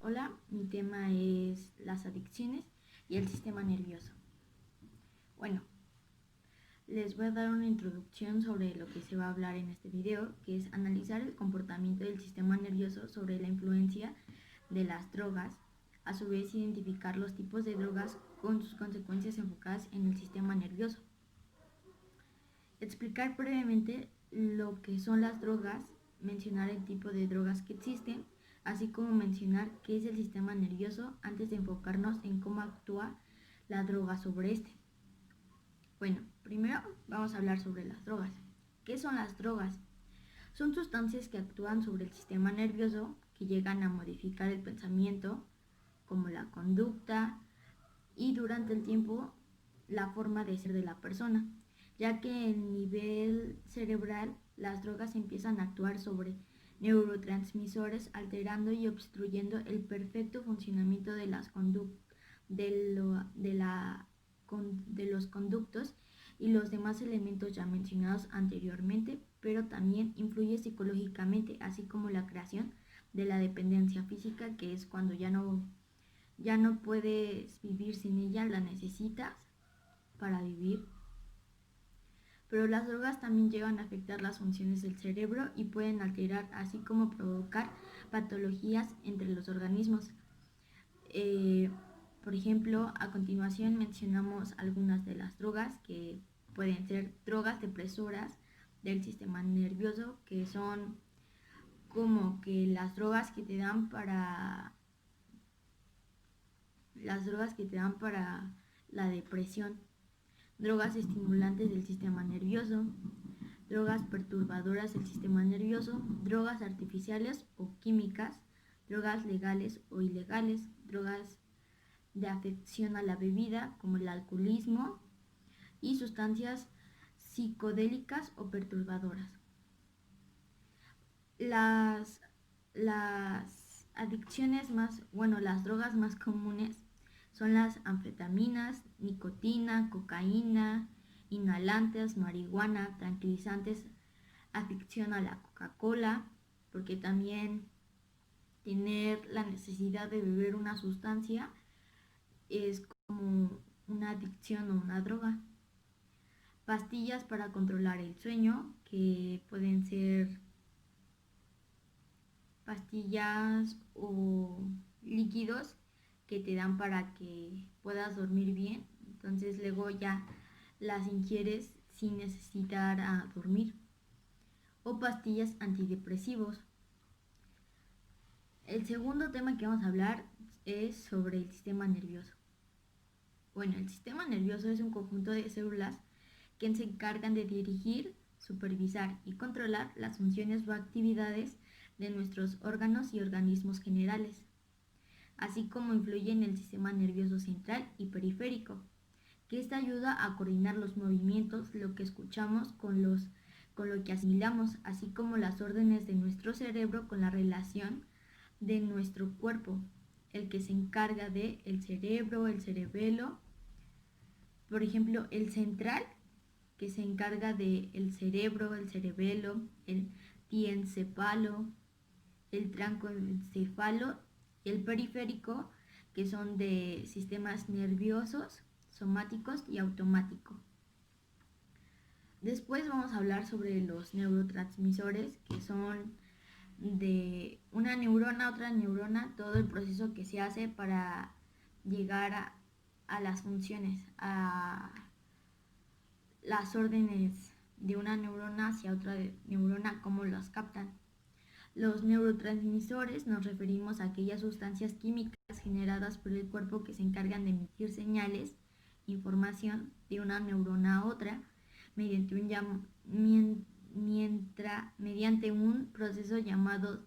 Hola, mi tema es las adicciones y el sistema nervioso. Bueno, les voy a dar una introducción sobre lo que se va a hablar en este video, que es analizar el comportamiento del sistema nervioso sobre la influencia de las drogas, a su vez identificar los tipos de drogas con sus consecuencias enfocadas en el sistema nervioso. Explicar brevemente lo que son las drogas, mencionar el tipo de drogas que existen, así como mencionar qué es el sistema nervioso antes de enfocarnos en cómo actúa la droga sobre este. Bueno, primero vamos a hablar sobre las drogas. ¿Qué son las drogas? Son sustancias que actúan sobre el sistema nervioso, que llegan a modificar el pensamiento, como la conducta, y durante el tiempo la forma de ser de la persona, ya que en nivel cerebral las drogas empiezan a actuar sobre neurotransmisores, alterando y obstruyendo el perfecto funcionamiento de las de los conductos y los demás elementos ya mencionados anteriormente, pero también influye psicológicamente, así como la creación de la dependencia física, que es cuando ya no puedes vivir sin ella, la necesitas para vivir. Pero las drogas también llegan a afectar las funciones del cerebro y pueden alterar, así como provocar patologías entre los organismos. Por ejemplo, a continuación mencionamos algunas de las drogas que pueden ser drogas depresoras del sistema nervioso, que son como que las drogas que te dan para la depresión, drogas estimulantes del sistema nervioso, drogas perturbadoras del sistema nervioso, drogas artificiales o químicas, drogas legales o ilegales, drogas de afección a la bebida como el alcoholismo y sustancias psicodélicas o perturbadoras. Las adicciones las drogas más comunes son las anfetaminas, nicotina, cocaína, inhalantes, marihuana, tranquilizantes, adicción a la Coca-Cola, porque también tener la necesidad de beber una sustancia es como una adicción o una droga. Pastillas para controlar el sueño, que pueden ser pastillas o líquidos que te dan para que puedas dormir bien, entonces luego ya las ingieres sin necesitar dormir. O pastillas antidepresivos. El segundo tema que vamos a hablar es sobre el sistema nervioso. Bueno, el sistema nervioso es un conjunto de células que se encargan de dirigir, supervisar y controlar las funciones o actividades de nuestros órganos y organismos generales, así como influye en el sistema nervioso central y periférico, que esta ayuda a coordinar los movimientos, lo que escuchamos con lo que asimilamos, así como las órdenes de nuestro cerebro con la relación de nuestro cuerpo, el que se encarga de el cerebro, el cerebelo, por ejemplo, el central, que se encarga de el cerebro, el cerebelo, el diencéfalo, el trancoencéfalo, el periférico, que son de sistemas nerviosos, somáticos y automático. Después vamos a hablar sobre los neurotransmisores, que son de una neurona a otra neurona, todo el proceso que se hace para llegar a las funciones, a las órdenes de una neurona hacia otra neurona, cómo las captan. Los neurotransmisores nos referimos a aquellas sustancias químicas generadas por el cuerpo que se encargan de emitir señales, información de una neurona a otra mediante un proceso llamado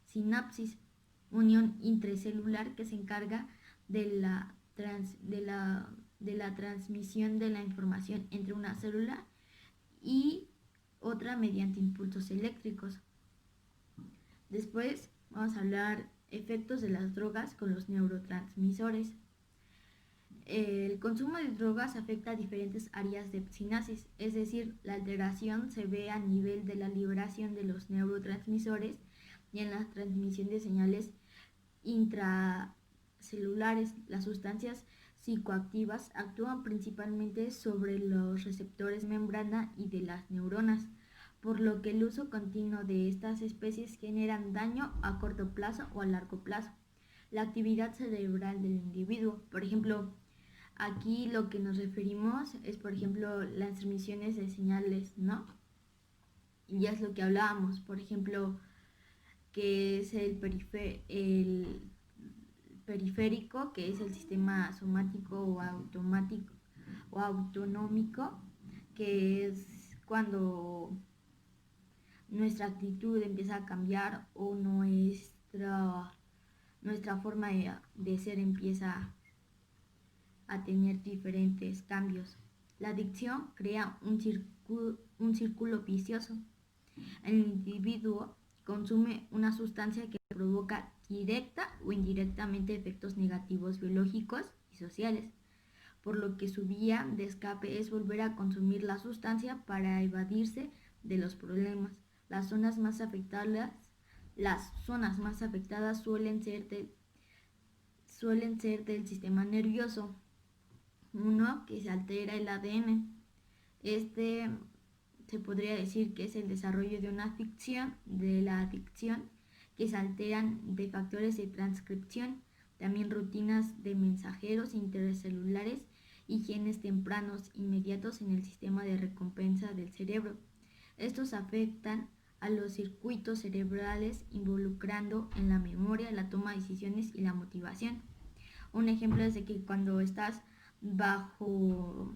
sinapsis, unión intracelular, que se encarga de la transmisión de la información entre una célula y otra mediante impulsos eléctricos. Después vamos a hablar efectos de las drogas con los neurotransmisores. El consumo de drogas afecta a diferentes áreas de sinasis, es decir, la alteración se ve a nivel de la liberación de los neurotransmisores y en la transmisión de señales intracelulares. Las sustancias psicoactivas actúan principalmente sobre los receptores membrana y de las neuronas, por lo que el uso continuo de estas especies generan daño a corto plazo o a largo plazo. La actividad cerebral del individuo, por ejemplo, aquí lo que nos referimos es, por ejemplo, las transmisiones de señales, ¿no? Y ya es lo que hablábamos, por ejemplo, que es el periférico, que es el sistema somático o automático o autonómico, que es cuando nuestra actitud empieza a cambiar o nuestra forma de ser empieza a tener diferentes cambios. La adicción crea un círculo vicioso. El individuo consume una sustancia que provoca directa o indirectamente efectos negativos biológicos y sociales, por lo que su vía de escape es volver a consumir la sustancia para evadirse de los problemas. Las zonas más afectadas suelen ser del sistema nervioso. Uno, que se altera el ADN. Este se podría decir que es el desarrollo de la adicción, que se alteran de factores de transcripción, también rutinas de mensajeros intercelulares y genes tempranos inmediatos en el sistema de recompensa del cerebro. Estos afectan a los circuitos cerebrales involucrando en la memoria, la toma de decisiones y la motivación. Un ejemplo es de que cuando estás bajo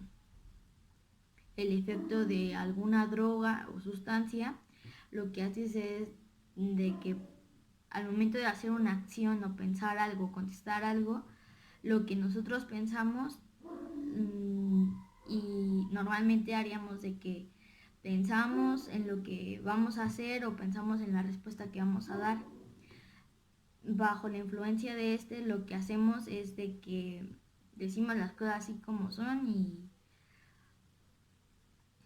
el efecto de alguna droga o sustancia, lo que haces es de que al momento de hacer una acción o pensar algo, contestar algo, lo que nosotros pensamos y normalmente haríamos de que pensamos en lo que vamos a hacer o pensamos en la respuesta que vamos a dar. Bajo la influencia de lo que hacemos es de que decimos las cosas así como son y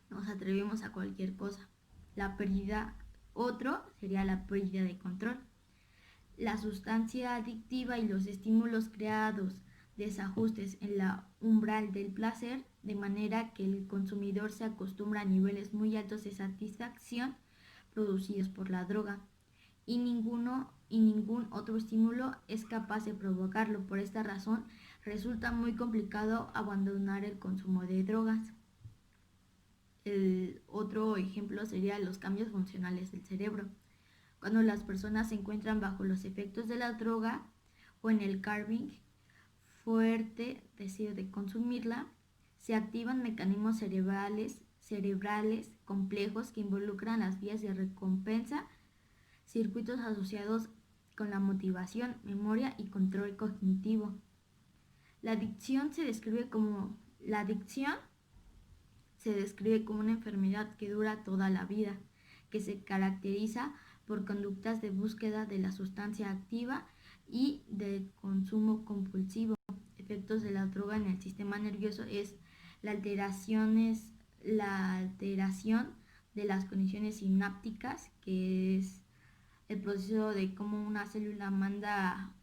nos atrevemos a cualquier cosa. Otro sería la pérdida de control. La sustancia adictiva y los estímulos creados desajustes en la umbral del placer, de manera que el consumidor se acostumbra a niveles muy altos de satisfacción producidos por la droga y ningún otro estímulo es capaz de provocarlo. Por esta razón, resulta muy complicado abandonar el consumo de drogas. El otro ejemplo sería los cambios funcionales del cerebro. Cuando las personas se encuentran bajo los efectos de la droga o en el craving fuerte deseo de consumirla, se activan mecanismos cerebrales complejos que involucran las vías de recompensa, circuitos asociados con la motivación, memoria y control cognitivo. La adicción se describe como una enfermedad que dura toda la vida, que se caracteriza por conductas de búsqueda de la sustancia activa y de consumo compulsivo. Efectos de la droga en el sistema nervioso es la alteración de las conexiones sinápticas, que es el proceso de cómo una célula manda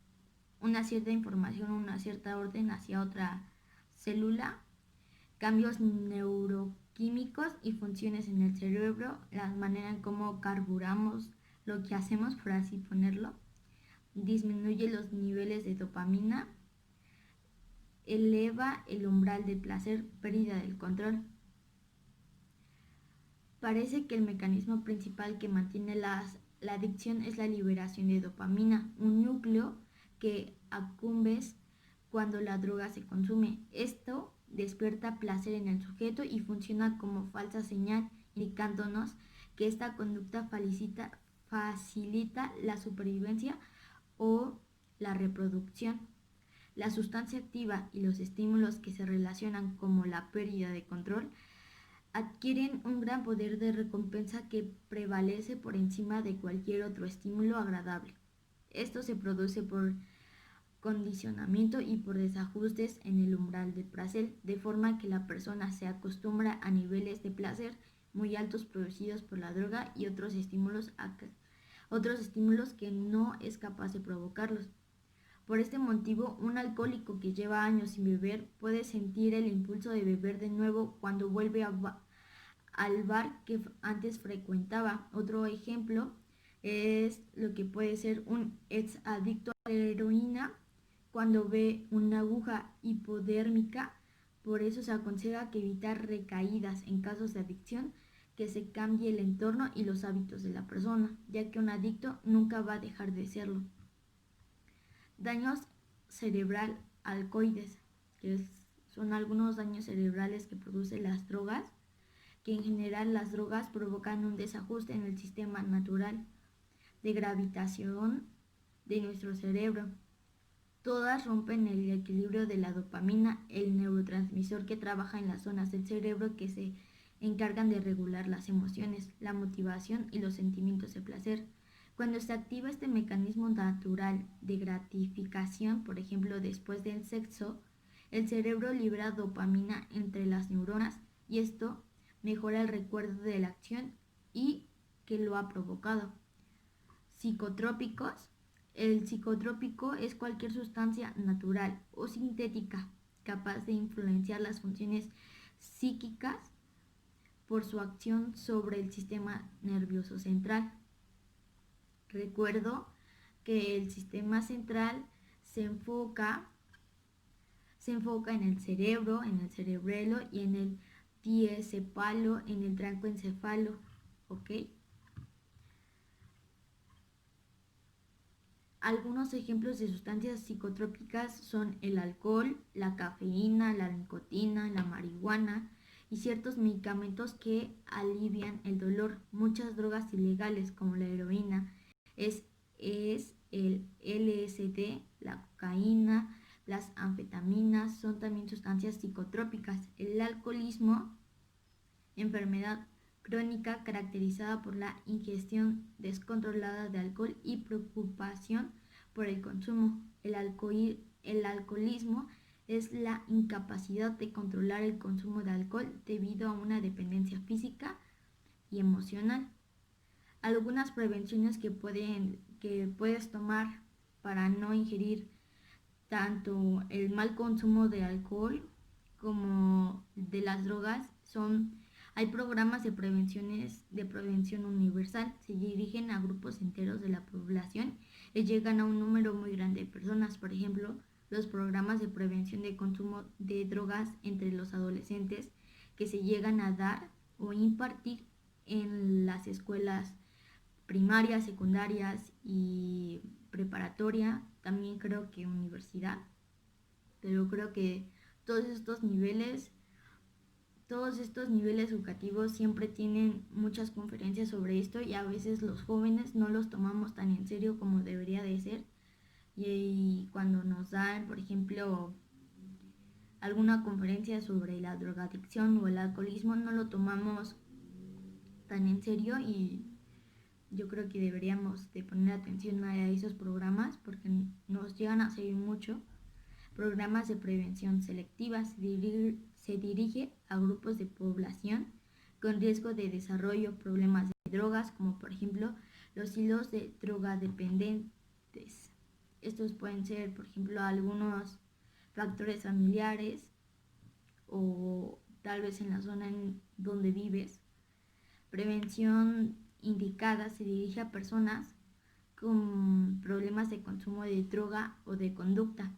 una cierta información, una cierta orden hacia otra célula, cambios neuroquímicos y funciones en el cerebro, la manera en cómo carburamos lo que hacemos, por así ponerlo, disminuye los niveles de dopamina, eleva el umbral del placer, pérdida del control. Parece que el mecanismo principal que mantiene la adicción es la liberación de dopamina, un núcleo que acumbe cuando la droga se consume. Esto despierta placer en el sujeto y funciona como falsa señal, indicándonos que esta conducta facilita la supervivencia o la reproducción. La sustancia activa y los estímulos que se relacionan como la pérdida de control adquieren un gran poder de recompensa que prevalece por encima de cualquier otro estímulo agradable. Esto se produce por condicionamiento y por desajustes en el umbral del placer, de forma que la persona se acostumbra a niveles de placer muy altos producidos por la droga y otros estímulos que no es capaz de provocarlos. Por este motivo, un alcohólico que lleva años sin beber puede sentir el impulso de beber de nuevo cuando vuelve al bar que antes frecuentaba. Otro ejemplo es lo que puede ser un ex adicto a la heroína cuando ve una aguja hipodérmica. Por eso se aconseja que evitar recaídas en casos de adicción, que se cambie el entorno y los hábitos de la persona, ya que un adicto nunca va a dejar de serlo. Daños cerebral alcoides, son algunos daños cerebrales que producen las drogas, que en general las drogas provocan un desajuste en el sistema natural de gravitación de nuestro cerebro. Todas rompen el equilibrio de la dopamina, el neurotransmisor que trabaja en las zonas del cerebro que se encargan de regular las emociones, la motivación y los sentimientos de placer. Cuando se activa este mecanismo natural de gratificación, por ejemplo después del sexo, el cerebro libera dopamina entre las neuronas y esto mejora el recuerdo de la acción y que lo ha provocado. Psicotrópicos. El psicotrópico es cualquier sustancia natural o sintética capaz de influenciar las funciones psíquicas por su acción sobre el sistema nervioso central. Recuerdo que el sistema central se enfoca en el cerebro, en el cerebelo y en el diencéfalo, en el trancoencéfalo, ¿ok? Algunos ejemplos de sustancias psicotrópicas son el alcohol, la cafeína, la nicotina, la marihuana y ciertos medicamentos que alivian el dolor. Muchas drogas ilegales como la heroína es el LSD, la cocaína, las anfetaminas son también sustancias psicotrópicas. El alcoholismo, enfermedad crónica caracterizada por la ingestión descontrolada de alcohol y preocupación por el consumo. El alcoholismo es la incapacidad de controlar el consumo de alcohol debido a una dependencia física y emocional. Algunas prevenciones que puedes tomar para no ingerir tanto el mal consumo de alcohol como de las drogas hay programas de prevención universal, se dirigen a grupos enteros de la población y llegan a un número muy grande de personas. Por ejemplo, los programas de prevención de consumo de drogas entre los adolescentes que se llegan a dar o impartir en las escuelas primarias, secundarias y preparatoria, también creo que universidad, pero creo que todos estos niveles educativos siempre tienen muchas conferencias sobre esto y a veces los jóvenes no los tomamos tan en serio como debería de ser y cuando nos dan, por ejemplo, alguna conferencia sobre la drogadicción o el alcoholismo no lo tomamos tan en serio y yo creo que deberíamos de poner atención a esos programas porque nos llegan a servir mucho. Programas de prevención selectiva se dirige a grupos de población con riesgo de desarrollo problemas de drogas, como por ejemplo los hilos de drogadependientes. Estos pueden ser, por ejemplo, algunos factores familiares o tal vez en la zona en donde vives. Prevención indicada se dirige a personas con problemas de consumo de droga o de conducta.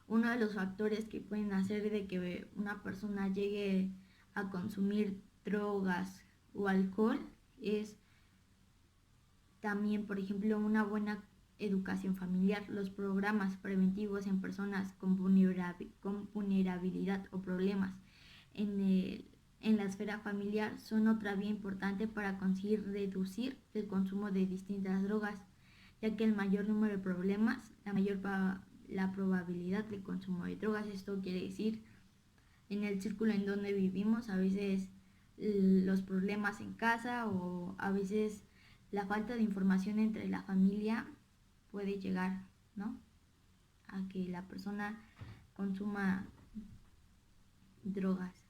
Uno de los factores que pueden hacer de que una persona llegue a consumir drogas o alcohol es también, por ejemplo, una buena educación familiar. Los programas preventivos en personas con vulnerabilidad o problemas en la esfera familiar son otra vía importante para conseguir reducir el consumo de distintas drogas, ya que el mayor número de problemas, la probabilidad de consumo de drogas. Esto quiere decir, en el círculo en donde vivimos, a veces los problemas en casa o a veces la falta de información entre la familia puede llegar, ¿no?, a que la persona consuma drogas.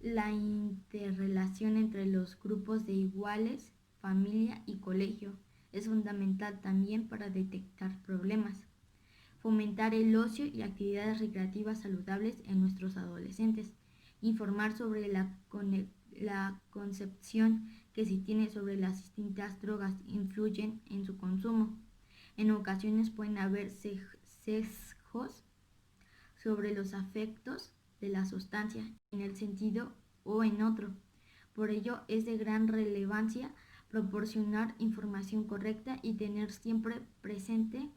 La interrelación entre los grupos de iguales, familia y colegio. es fundamental también para detectar problemas, fomentar el ocio y actividades recreativas saludables en nuestros adolescentes, informar sobre la concepción que se tiene sobre las distintas drogas influyen en su consumo. En ocasiones pueden haber sesgos sobre los efectos de la sustancia en el sentido o en otro. Por ello es de gran relevancia proporcionar información correcta y tener siempre presente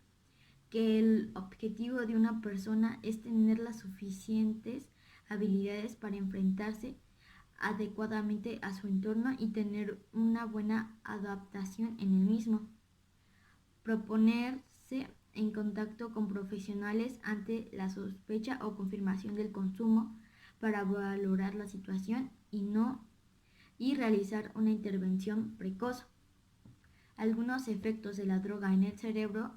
que el objetivo de una persona es tener las suficientes habilidades para enfrentarse adecuadamente a su entorno y tener una buena adaptación en el mismo. Proponerse en contacto con profesionales ante la sospecha o confirmación del consumo para valorar la situación y realizar una intervención precoz. Algunos efectos de la droga en el cerebro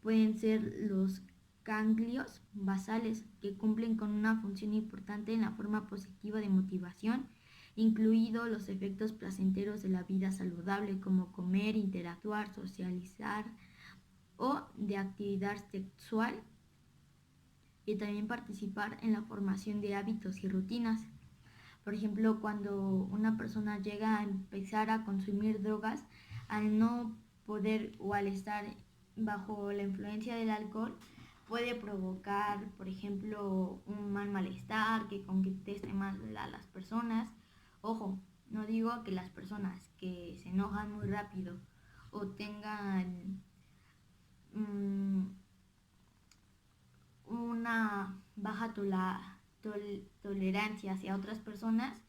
pueden ser los ganglios basales, que cumplen con una función importante en la forma positiva de motivación, incluidos los efectos placenteros de la vida saludable, como comer, interactuar, socializar o de actividad sexual, y también participar en la formación de hábitos y rutinas. Por ejemplo, cuando una persona llega a empezar a consumir drogas, al no poder o al estar bajo la influencia del alcohol, puede provocar, por ejemplo, un mal malestar, que conteste mal a las personas. Ojo, no digo que las personas que se enojan muy rápido o tengan una baja tolerancia hacia otras personas,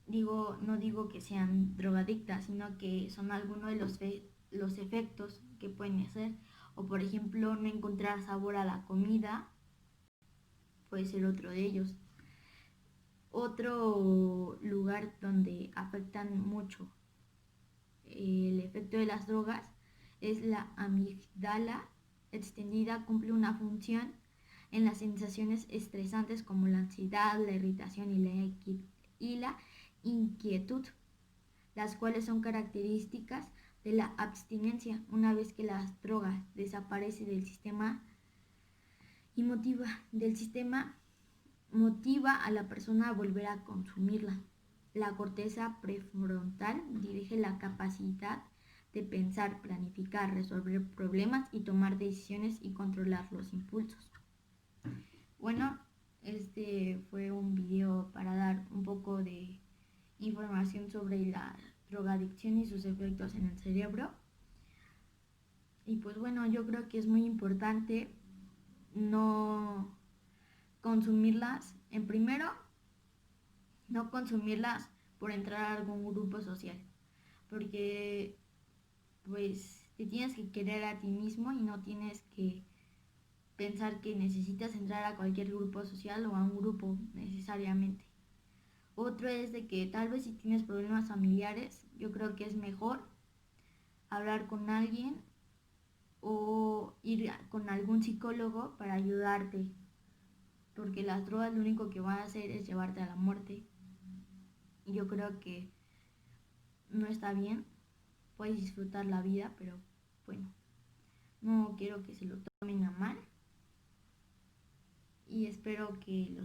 no digo que sean drogadictas, sino que son algunos de los efectos que pueden hacer. O por ejemplo, no encontrar sabor a la comida, puede ser otro de ellos. Otro lugar donde afectan mucho el efecto de las drogas es la amígdala extendida. Cumple una función en las sensaciones estresantes como la ansiedad, la irritación y la inquietud, las cuales son características de la abstinencia. Una vez que las drogas desaparecen del sistema motiva a la persona a volver a consumirla. La corteza prefrontal dirige la capacidad de pensar, planificar, resolver problemas y tomar decisiones y controlar los impulsos. Bueno, este fue un video para dar un poco de información sobre la drogadicción y sus efectos en el cerebro. Y pues bueno, yo creo que es muy importante no consumirlas. En primero, no consumirlas por entrar a algún grupo social, porque pues te tienes que querer a ti mismo y no tienes que pensar que necesitas entrar a cualquier grupo social o a un grupo necesariamente. Otro es de que tal vez si tienes problemas familiares, yo creo que es mejor hablar con alguien o ir con algún psicólogo para ayudarte, porque las drogas lo único que van a hacer es llevarte a la muerte. Y yo creo que no está bien. Puedes disfrutar la vida, pero bueno, no quiero que se lo tomen a mal. Y espero que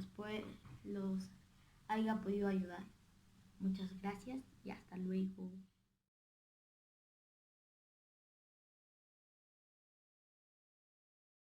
los haya podido ayudar. Muchas gracias y hasta luego.